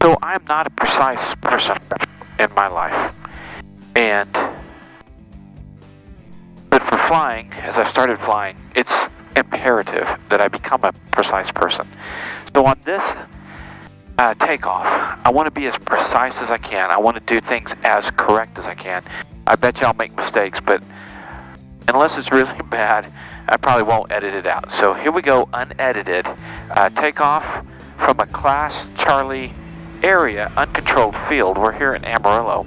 So I'm not a precise person in my life. And but for flying, as I've started flying, it's imperative that I become a precise person. So on this takeoff, I want to be as precise as I can. I want to do things as correct as I can. I bet you I'll make mistakes, but unless it's really bad, I probably won't edit it out. So here we go, unedited. Takeoff from a Class Charlie area, uncontrolled field. We're here in Amarillo,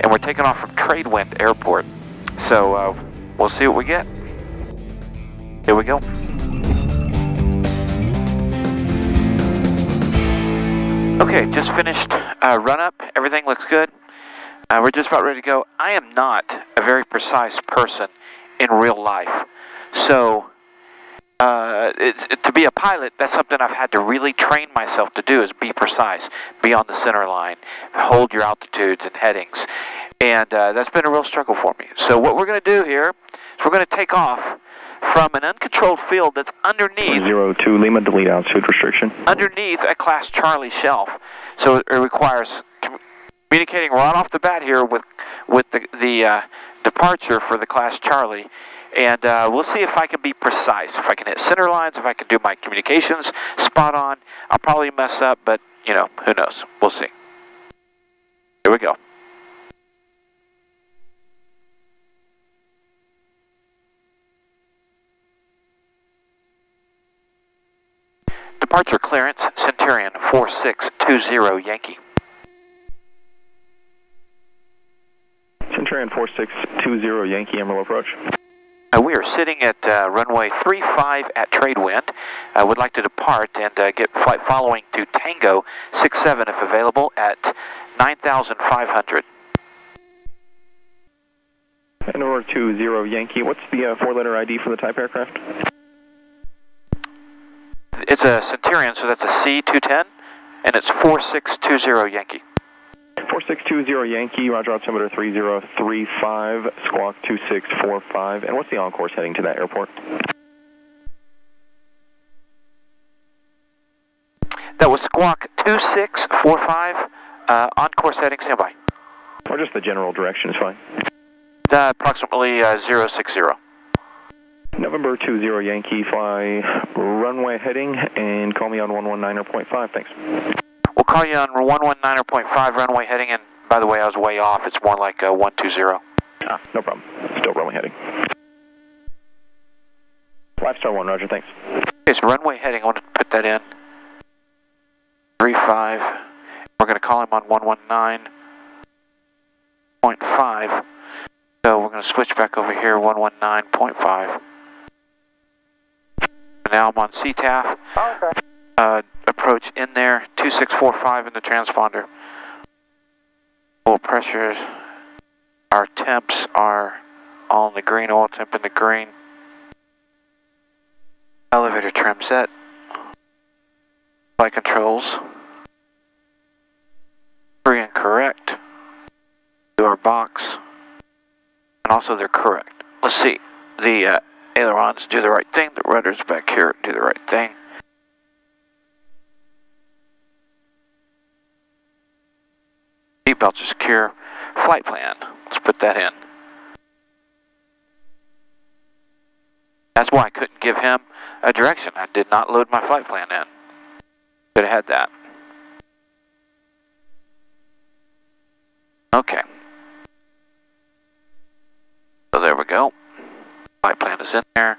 and we're taking off from Tradewind Airport. So we'll see what we get. Here we go. Okay, just finished run up. Everything looks good. We're just about ready to go. I am not a very precise person in real life. So to be a pilot, that's something I've had to really train myself to do, is be precise, be on the center line, hold your altitudes and headings. And that's been a real struggle for me. So what we're going to do here is we're going to take off from an uncontrolled field that's underneath 02 Lima, delete altitude restriction. Underneath a Class Charlie shelf. So it requires communicating right off the bat here with the departure for the Class Charlie. And we'll see if I can be precise, if I can hit center lines, if I can do my communications spot on. I'll probably mess up, but, you know, who knows? We'll see. Here we go. Departure clearance, Centurion 4620 Yankee. Centurion 4620 Yankee, Amarillo approach. We are sitting at runway 35 at Tradewind. I would like to depart and get flight following to Tango 67 if available at 9,500. And over 20 Yankee, what's the four-letter ID for the type aircraft? It's a Centurion, so that's a C210, and it's 4620 Yankee. 4620 Yankee, roger, altimeter 3035, squawk 2645. And what's the on-course heading to that airport? That was squawk 2645, on-course heading, standby. Or just the general direction is fine. Approximately 060. November 20 Yankee, fly runway heading, and call me on 119.5, thanks. We'll call you on 119.5 runway heading, and by the way, I was way off. It's more like 120. Ah, no problem. Still runway heading. Lifestar 1, roger, thanks. Okay, so runway heading, I want to put that in. 35. We're going to call him on 119.5. So we're going to switch back over here, 119.5. Now I'm on CTAF. Okay. Approach in there, 2645 in the transponder. Oil pressures, our temps are all in the green, oil temp in the green. Elevator trim set. Flight controls. Free and correct. Do our box. And also they're correct. Let's see. The ailerons do the right thing. The rudders back here do the right thing. Seatbelts are secure. Flight plan. Let's put that in. That's why I couldn't give him a direction. I did not load my flight plan in. Could have had that. Okay. So there we go. Flight plan is in there.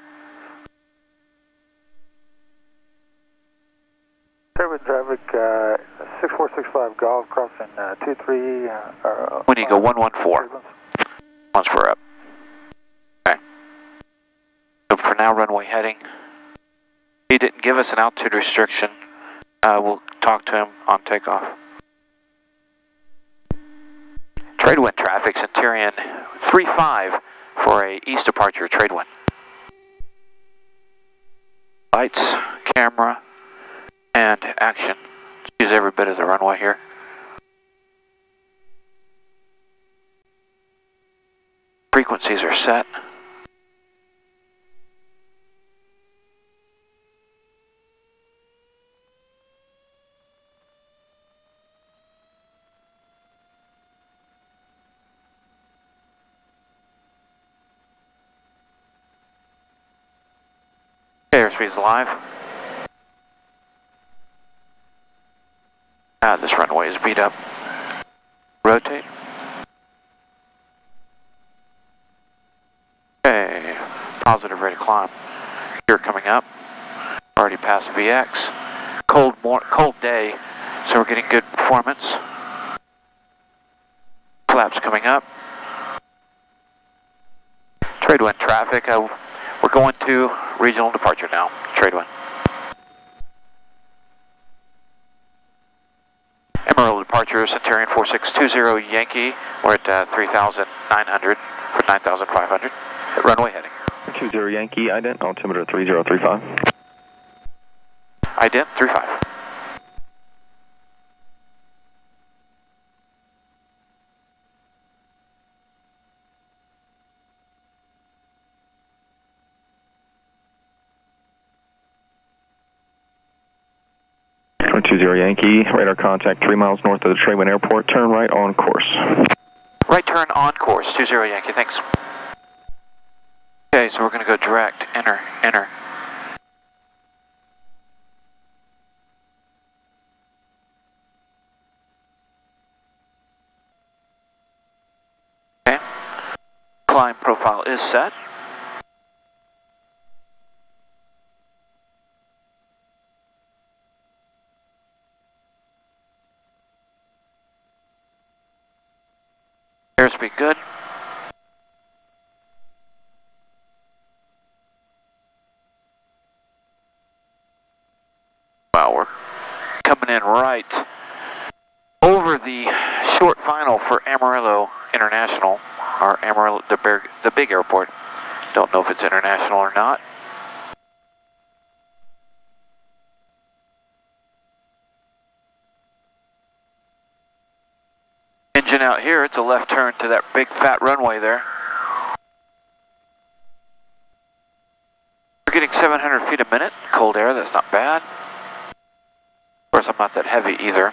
Tradewind traffic, 6465 Golf, crossing 23. When do you go 114? Once we're up. Okay. So for now, runway heading. He didn't give us an altitude restriction. We'll talk to him on takeoff. Tradewind traffic, Centurion 35 for a east departure, Tradewind. Lights, camera, and action. Let's use every bit of the runway here. Frequencies are set. Airspeed's live. This runway is beat up. Rotate. Okay, positive rate of climb. Gear coming up. Already past VX. Cold day, so we're getting good performance. Flaps coming up. Trade wind traffic. We're going to regional departure now. Trade wind. Amarillo departure, Centurion 4620 Yankee. We're at 3,900 for 9,500. At runway heading. 20 Yankee, ident, altimeter 3035. Ident 35. Yankee, radar contact 3 miles north of the Tradewind Airport, turn right on course. Right turn on course, 20 Yankee, thanks. Okay, so we're going to go direct, enter. Okay, climb profile is set. Airspeed good. Wow, we're coming in right over the short final for Amarillo International, or Amarillo, the big airport. Don't know if it's international or not. Engine out here, it's a left turn to that big fat runway there. We're getting 700 feet a minute, cold air, that's not bad. Of course, I'm not that heavy either.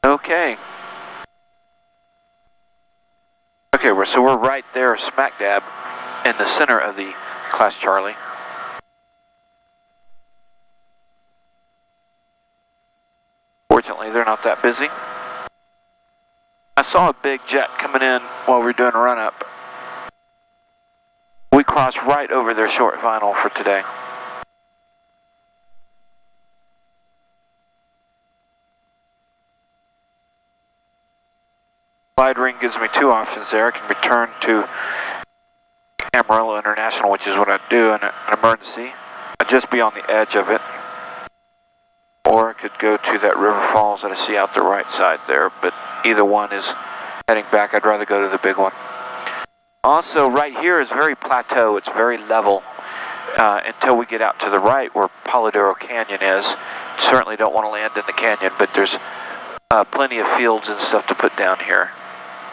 Okay. Okay, so we're right there, smack dab, in the center of the Class Charlie. Fortunately, they're not that busy. I saw a big jet coming in while we were doing a run-up. We crossed right over their short final for today. Glide ring gives me two options there. I can return to Amarillo International, which is what I'd do in an emergency. I'd just be on the edge of it. Or I could go to that River Falls that I see out the right side there, but either one is heading back. I'd rather go to the big one. Also, right here is very plateau. It's very level until we get out to the right where Polidoro Canyon is. Certainly don't want to land in the canyon, but there's plenty of fields and stuff to put down here.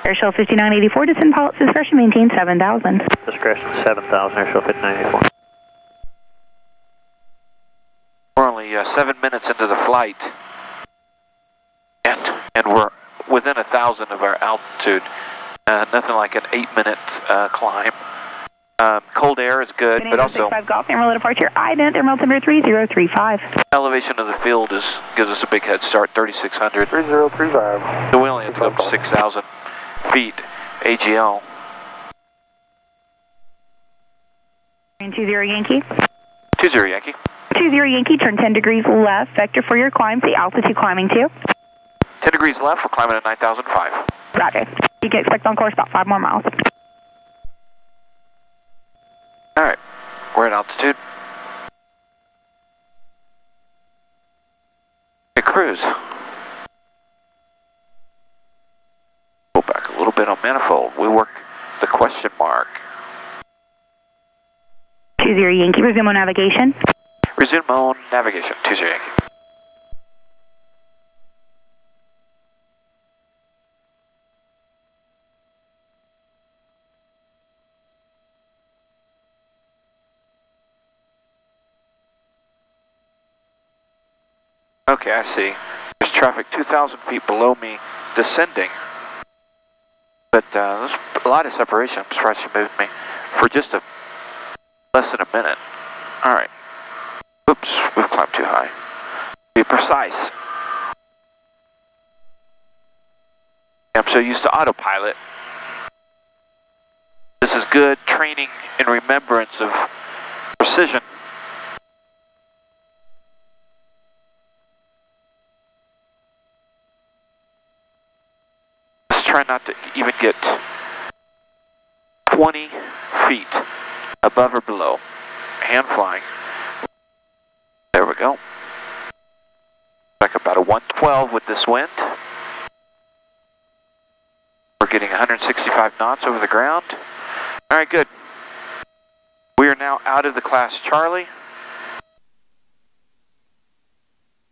Airshow 5984, descend pilot's discretion, maintain 7,000. Discretion 7,000, Airshow 5984. We're only 7 minutes into the flight, and we're within 1,000 of our altitude. Nothing like an 8-minute climb. Cold air is good, but also 65 Golf, Amarillo departure, ident, thermal altimeter 3035. elevation of the field gives us a big head start, 3,600. 3035. So we only have to go up to 6,000 feet AGL. 20 Yankee. 20 Yankee. 20 Yankee, turn 10 degrees left, vector for your climb, the altitude climbing to. 10 degrees left, we're climbing at 9,005. Roger. You can expect on course about 5 more miles. Alright, we're at altitude. Okay, cruise. Go back a little bit on manifold. We work the question mark. 20 Yankee, resume on navigation. Resume on navigation, 20 Yankee. Okay, I see. There's traffic 2,000 feet below me descending. But there's A lot of separation. I'm surprised she moved me for just less than a minute. All right. Oops, we've climbed too high. Be precise. I'm so used to autopilot. This is good training and remembrance of precision. Let's try not to even get 20 feet above or below. Hand flying. There we go. Like about a 112 with this wind. We're getting 165 knots over the ground. All right, good. We are now out of the class Charlie.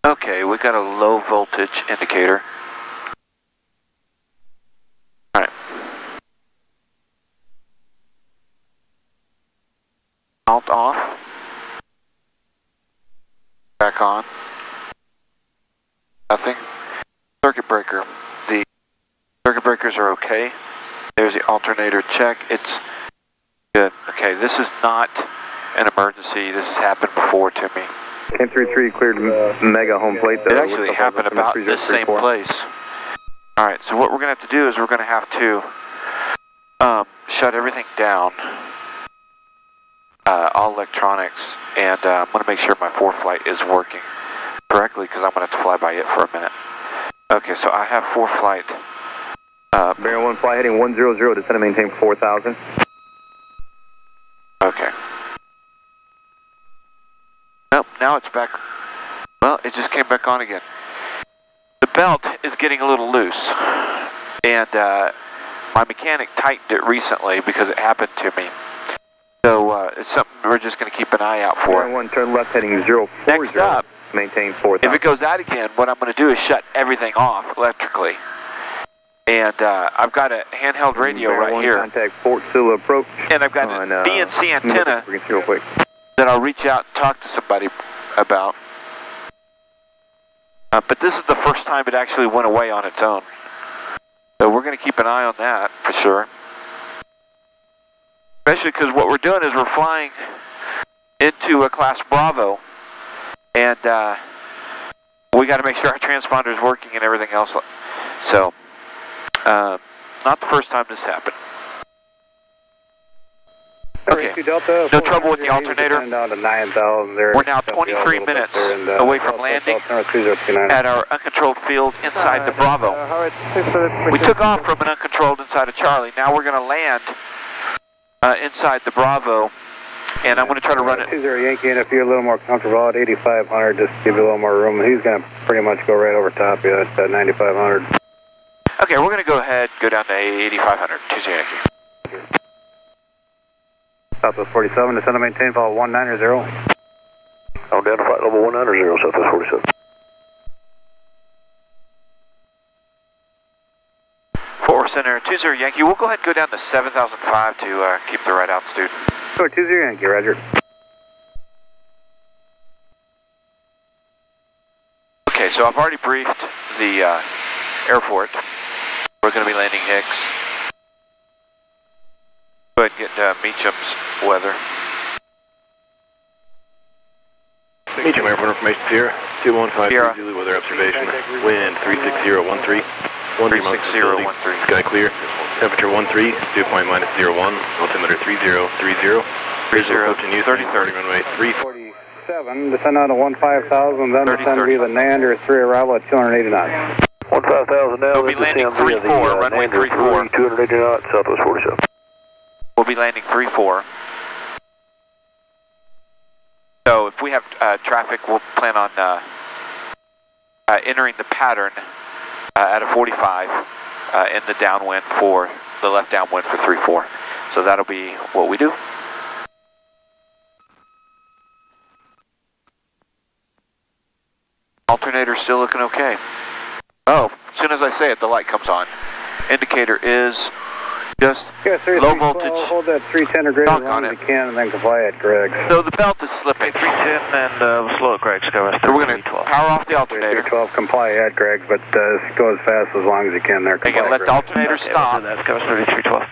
Okay, we got a low voltage indicator. All right. Alt off. Back on. Nothing. Circuit breaker. The circuit breakers are okay. There's the alternator check. It's good. Okay, this is not an emergency. This has happened before to me. 1033 cleared mega home plate. It actually happened about this same place. All right, so what we're going to have to do is we're going to have to shut everything down, all electronics, and I'm going to make sure my ForeFlight is working correctly because I'm going to have to fly by it for a minute. Okay, so I have ForeFlight. Bearing 1 fly heading 100, descend and maintain 4,000. Okay. Nope, now it's back. Well, it just came back on again. The belt is getting a little loose, and my mechanic tightened it recently because it happened to me. So it's something we're just going to keep an eye out for. Bearing 1, turn left heading 040. Next up, maintain 4,000. if it goes out again, what I'm going to do is shut everything off electrically. And I've got a handheld radio right here. Contact Fort Sill approach. And I've got an BNC antenna that I'll reach out and talk to somebody about. But this is the first time it actually went away on its own. So we're going to keep an eye on that for sure. Especially because what we're doing is we're flying into a class Bravo. And we got to make sure our transponder is working and everything else. So, not the first time this happened. Okay, no trouble with the alternator. We're now 23 minutes away from landing at our uncontrolled field inside the Bravo. We took off from an uncontrolled inside of Charlie. Now we're going to land inside the Bravo, and I'm going to try to run it. 20 Yankee, and if you're a little more comfortable at 8,500, just give you a little more room. He's going to pretty much go right over top of you at 9,500. Okay, we're going to go ahead, go down to 8,500. 20 Yankee. Southwest 47, descend and maintain, follow 190. I'm down to flight level 190, Southwest 47. Forward center, 20 Yankee. We'll go ahead and go down to 7,005 to keep the right altitude. Go 20 Yankee, roger. Okay, so I've already briefed the airport. We're going to be landing Hicks. Go ahead and get Meacham's weather. Meacham Airport information, Sierra 215 Zulu weather observation. Wind 36013. 36013. Sky clear. Temperature 13. Dew point minus 01. Altimeter 3030. 3030. Runway 347. Descend out to 15,000. Then descend via the Nander 3 arrival at 280 knots. 15,000 now. We'll be landing 3-4. Runway 3-4. 280 knots. Southwest 47. We'll be landing 3-4. So if we have traffic, we'll plan on entering the pattern at a 45 in the downwind for the left downwind for 3-4. So that'll be what we do. Alternator still looking okay. Oh, as soon as I say it, the light comes on. Indicator is just low voltage. Hold that 310 or greater as long as you can, and then comply at Greg's. So the belt is slipping. 310 and slow at Greg's. So we're going to power off the alternator. 312, comply at Greg's, but go as fast as long as you can there. Again, let the alternator stop. That's 3312.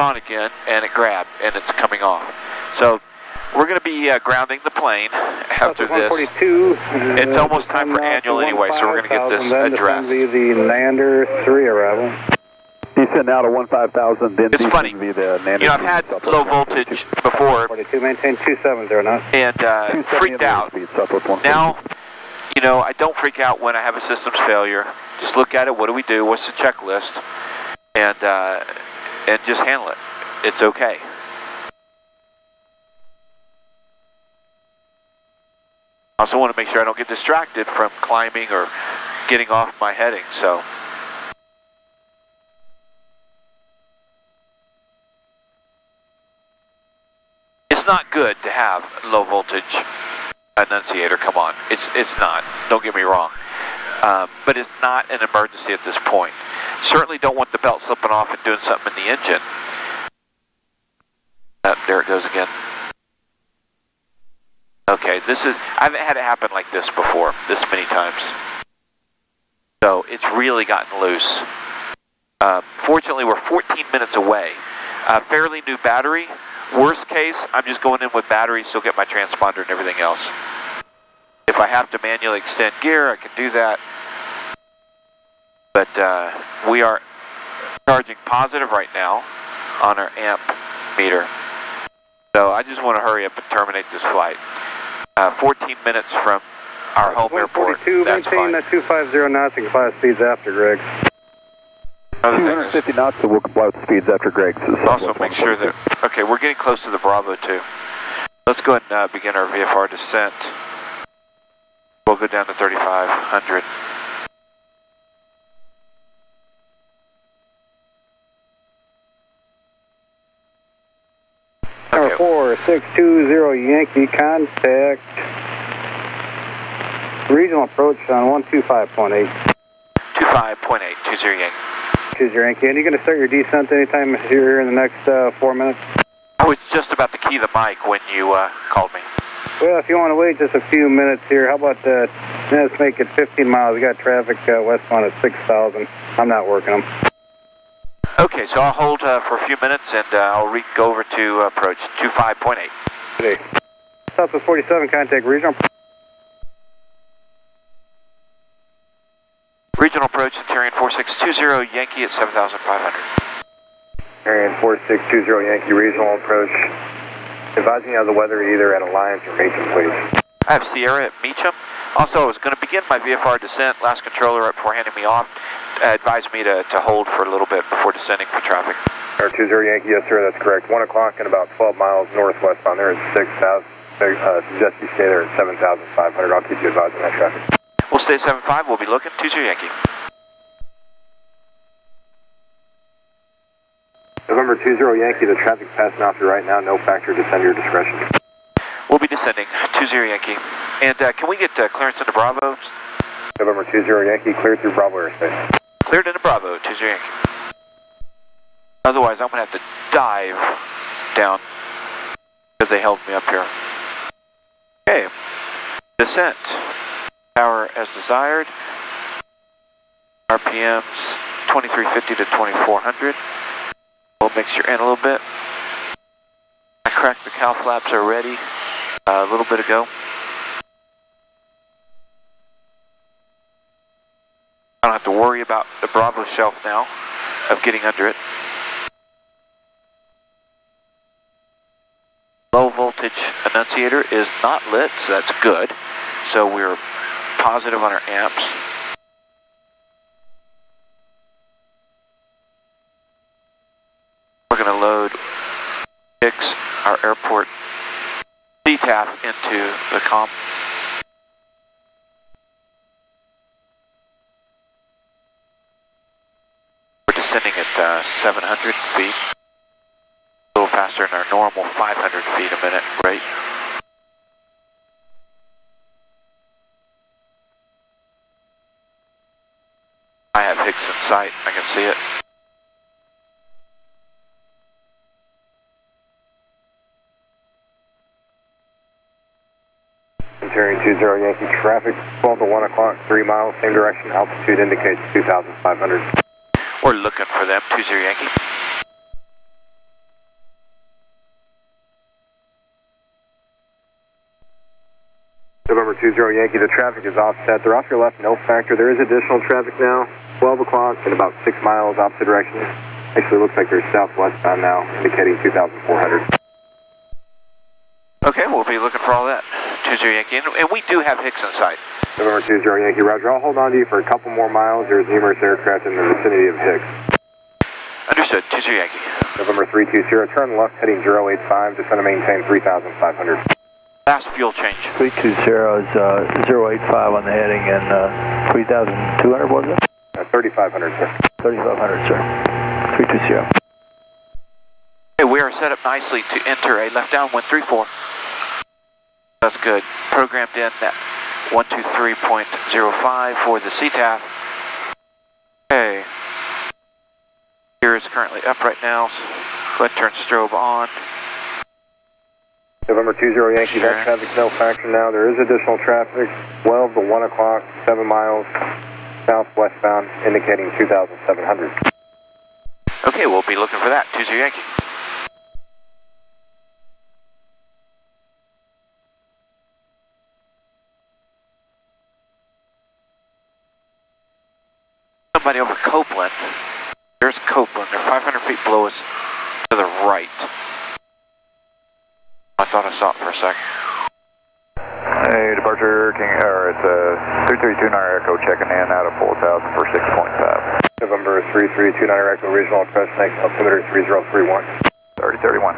on again, and it grabbed, and it's coming off. So we're going to be grounding the plane after this. It's almost time for annual anyway, so we're going to get this addressed. The Nander 3 arrival. Descend now to 15,000, then it's funny, I've had low voltage before, 42, maintain 270 knots. And freaked out. Now, I don't freak out when I have a systems failure. Just look at it, what do we do, what's the checklist, and just handle it. It's okay. I also want to make sure I don't get distracted from climbing or getting off my heading, so. It's not good to have low voltage annunciator come on. It's not, don't get me wrong. But it's not an emergency at this point. Certainly don't want the belt slipping off and doing something in the engine. There it goes again. Okay, I haven't had it happen like this before, this many times. So it's really gotten loose. Fortunately, we're 14 minutes away. Fairly new battery. Worst case, I'm just going in with battery, still get my transponder and everything else. If I have to manually extend gear, I can do that. But we are charging positive right now on our amp meter. So I just want to hurry up and terminate this flight. 14 minutes from our home airport. That's fine. Maintain 250 knots and class speeds after, Greg. 250 knots, so we'll comply with the speeds after Greg's. Also make sure that, okay, we're getting close to the Bravo too. Let's go ahead and begin our VFR descent. We'll go down to 3,500. Number 4620 Yankee, contact regional approach on 125.8. 25.8, 20 Yankee. 20 Yankee, and you're going to start your descent anytime here in the next 4 minutes? I was just about to key the mic when you called me. Well, if you want to wait just a few minutes here, how about let's make it 15 miles. We got traffic westbound at 6,000. I'm not working them. Okay, so I'll hold for a few minutes, and I'll go over to approach 25.8. Okay. Southwest 47, contact regional. Regional approach, Centurion 4620, Yankee at 7,500. Centurion 4620, Yankee, regional approach. Advising you of the weather either at Alliance or Meacham, please. I have Sierra at Meacham. Also, I was going to begin my VFR descent. Last controller right before handing me off advised me to hold for a little bit before descending for traffic. Air 20 Yankee, yes sir, that's correct. 1 o'clock and about 12 miles northwestbound there at 6,000. Suggest you stay there at 7,500. I'll keep you advised on that traffic. We'll stay at 7.5. We'll be looking. 20 Yankee. November 20 Yankee, the traffic's passing off you right now. No factor, descend your discretion. We'll be descending. 20 Yankee. And can we get clearance into Bravo? November 20 Yankee, cleared through Bravo airspace. Cleared into Bravo, 20 Yankee. Otherwise, I'm going to have to dive down because they held me up here. Okay. Descent. Power as desired. RPMs 2350 to 2400. We'll mix your in a little bit. I cracked the cow flaps already a little bit ago. I don't have to worry about the Bravo shelf now of getting under it. Low voltage annunciator is not lit, so that's good. So we're positive on our amps. We're going to load fix our airport CTAF into the comp. We're descending at 700 feet. A little faster than our normal 500 feet a minute rate. I have Higgs in sight, I can see it. Centurion 20 Yankee, traffic 12 to 1 o'clock, 3 miles, same direction, altitude indicates 2,500. We're looking for them, 20 Yankee. 20 Yankee, the traffic is offset. They're off your left, no factor. There is additional traffic now. 12 o'clock and about 6 miles opposite direction. Actually looks like they're southwestbound now, indicating 2,400. Okay, we'll be looking for all that. 20 Yankee, and we do have Hicks in sight. November 20 Yankee, Roger. I'll hold on to you for a couple more miles. There's numerous aircraft in the vicinity of Hicks. Understood, 20 Yankee. November 320, turn left heading 085, just going to maintain 3,500. Last fuel change. 320 is 085 on the heading and 3,200 was it? 3,500, sir. 3,500, sir. 320. Okay, we are set up nicely to enter a left downwind 34. That's good. Programmed in that 123.05 for the CTAF. Okay. Gear is currently up right now. So go ahead and turn strobe on. November 20 Yankee, that traffic's no factor now. There is additional traffic. 12 to 1 o'clock, 7 miles southwestbound, indicating 2,700. Okay, we'll be looking for that. 20 Yankee. Somebody over Copeland. There's Copeland. They're 500 feet below us to the right. I thought I saw it for a second. Hey, departure King, it's 3329 Echo checking in out of 4,000 for 6.5. November 3329 Echo, regional approach, next altimeter 3031. 3031.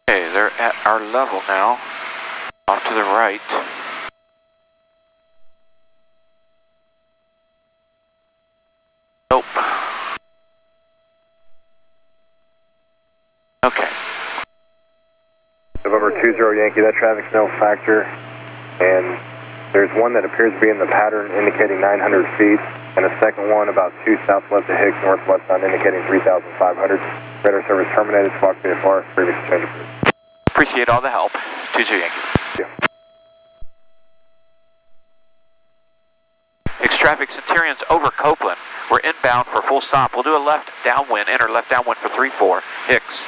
Okay, they're at our level now. Off to the right. Nope. Okay. November 20 Yankee, that traffic's no factor, and there's one that appears to be in the pattern indicating 900 feet, and a second one about 2 southwest of Hicks, northwestbound indicating 3,500. Radar service terminated, squawk VFR, previous change approved. Appreciate all the help. 20 Yankee. Yeah. Hicks traffic, Centurion's over Copeland. We're inbound for full stop. We'll do a left downwind, enter left downwind for 3-4, Hicks.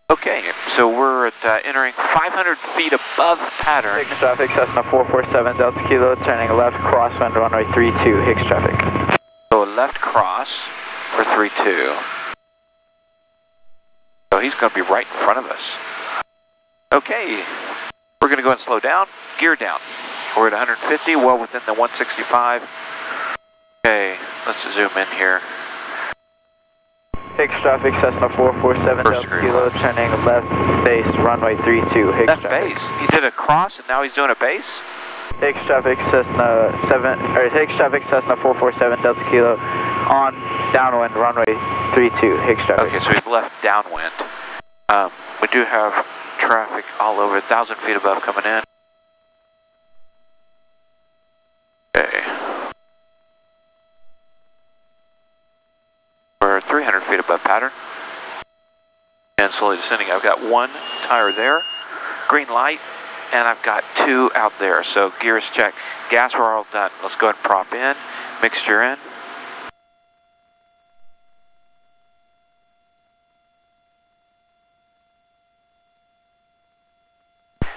Okay, so we're at entering 500 feet above pattern. Hicks traffic, Cessna 447 Delta Kilo, turning left crosswind runway 32, Hicks traffic. So a left cross for 3-2. So he's going to be right in front of us. Okay, we're going to go and slow down, gear down. We're at 150, well within the 165. Okay, let's zoom in here. Hicks traffic, Cessna 447 Delta Kilo, turning left base, runway 32, Hicks left traffic. base? He did a cross and now he's doing a base? Hicks traffic, Cessna 447 Delta Kilo, on downwind, runway 32, Hicks traffic. Okay, so he's left downwind. We do have traffic all over, 1,000 feet above coming in. Okay. We're 300 feet above pattern. And slowly descending. I've got one tire there, green light, and I've got 2 out there. So gears check. Gas, we're all done. Let's go ahead and prop in, mixture in.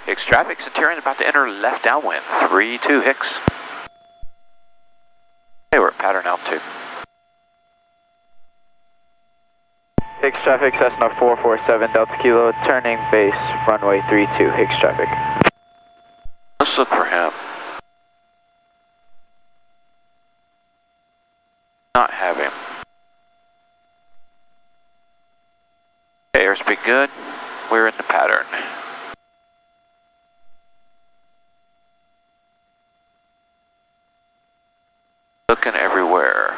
Hicks traffic, Centurion about to enter left downwind. 3-2, Hicks. Hey, we're at pattern altitude. Hicks traffic, Cessna 447 Delta Kilo, turning base, runway 32, Hicks traffic. Let's look for him. Not have him. Okay, airspeed good. We're in the pattern. Looking everywhere.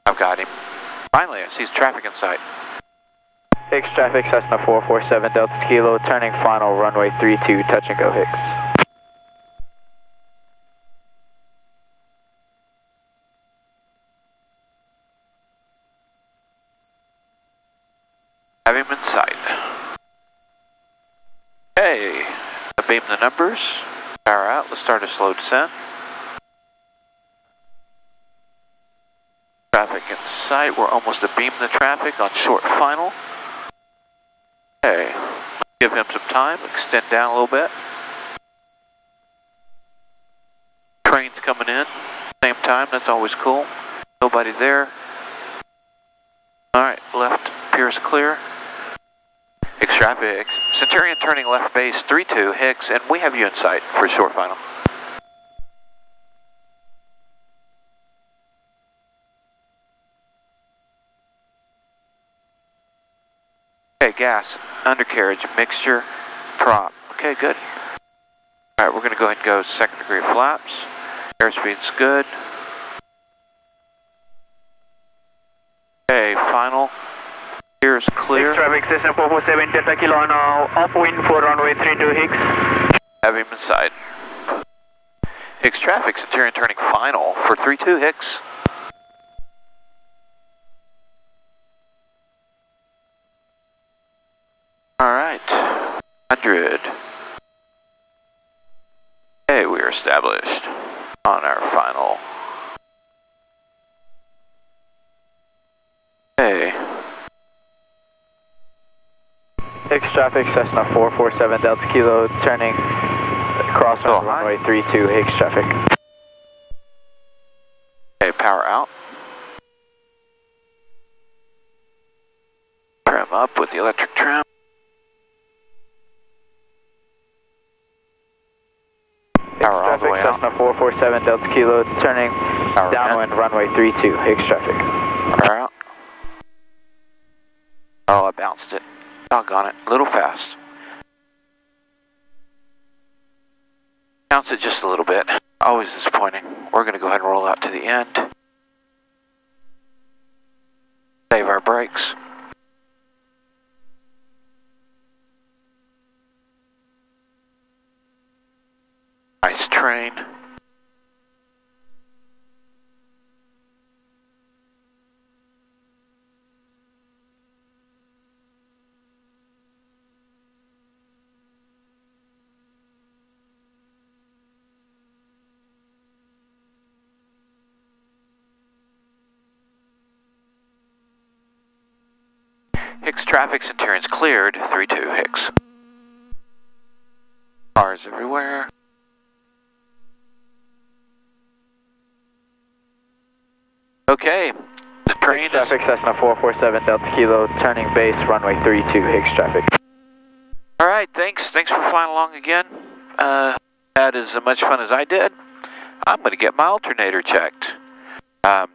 I've got him. Finally, I see traffic in sight. Hicks traffic, Cessna 447 Delta Kilo, turning final, runway 32, touch and go, Hicks. Have him in sight. Hey, I beam the numbers. Power out. Let's start a slow descent. sight. We're almost abeam the traffic on short final. Okay, give him some time, extend down a little bit. Train's coming in, same time, that's always cool. Nobody there. Alright, left appears clear. Hicks traffic, Centurion turning left base 32, Hicks, and we have you in sight for short final. Okay, gas, undercarriage, mixture, prop. Okay, good. Alright, we're going to go ahead and go second degree flaps. Airspeed's good. Okay, final. Here's clear. Hicks traffic, Cessna 447 Delta Kilo now, upwind for runway 32 Hicks. Have him inside. Hicks traffic, Centurion turning final for 32 Hicks. Alright, 100. Okay, we are established on our final. Okay. Hicks traffic, Cessna 447 Delta Kilo, turning cross on runway 32 Hicks traffic. Okay, power out. Trim up with the electric trim. Power all the way out. Cessna 447 Delta Kilo, turning downwind runway 32 Hicks traffic. Power out. Oh, I bounced it. Doggone it. A little fast. Bounce it just a little bit. Always disappointing. We're going to go ahead and roll out to the end. Save our brakes. Nice train. Hicks traffic, Centurion's cleared, 32 Hicks. Cars everywhere. Okay, the train Hicks traffic, Cessna 447 Delta Kilo, turning base runway 32 Hicks traffic. Alright, thanks for flying along again. Had as much fun as I did. I'm going to get my alternator checked. We're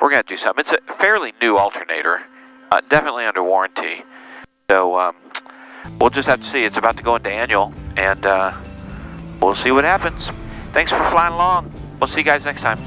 going to do something. It's a fairly new alternator. Definitely under warranty. So, we'll just have to see. It's about to go into annual, and we'll see what happens. Thanks for flying along. We'll see you guys next time.